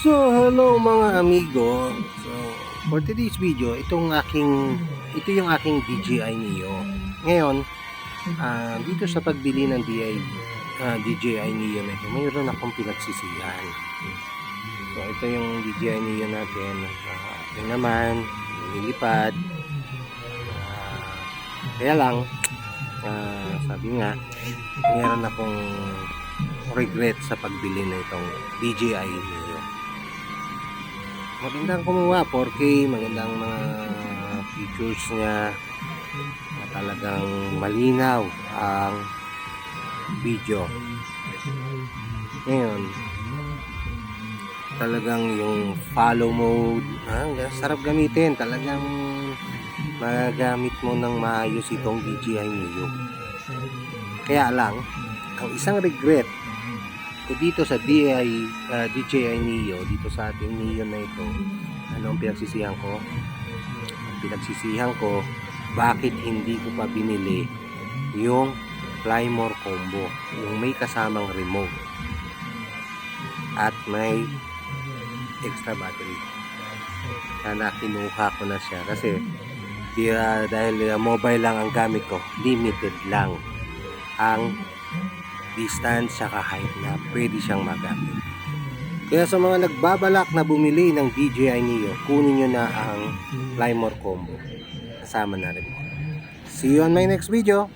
So, hello mga amigo. So, for today's video, ito yung aking DJI Neo. Ngayon, dito sa pagbili ng DJI Neo na ito, mayroon akong pinagsisihan. So, ito yung DJI Neo natin. Ito naman, nilipad. Kaya lang, sabi nga, mayroon akong regret sa pagbili na itong DJI Neo. Magandang kumuha, 4K, magandang mga features niya, talagang malinaw ang video. Ngayon, talagang yung follow mode, sarap gamitin, talagang magagamit mo ng maayos itong DJI Neo. Kaya lang, ang isang regret ko dito sa DJI Neo, dito sa ating Neo na ito, ano ang pinagsisihan ko? Ang pinagsisihan ko, bakit hindi ko pa binili yung Fly More Combo, yung may kasamang remote at may extra battery. Sana kinuha ko na siya kasi dahil mobile lang ang gamit ko, limited lang ang distance saka height na pwede siyang magamit. Kaya sa mga nagbabalak na bumili ng DJI Neo, kunin nyo na ang Fly More Combo kasama na rin. See you on my next video.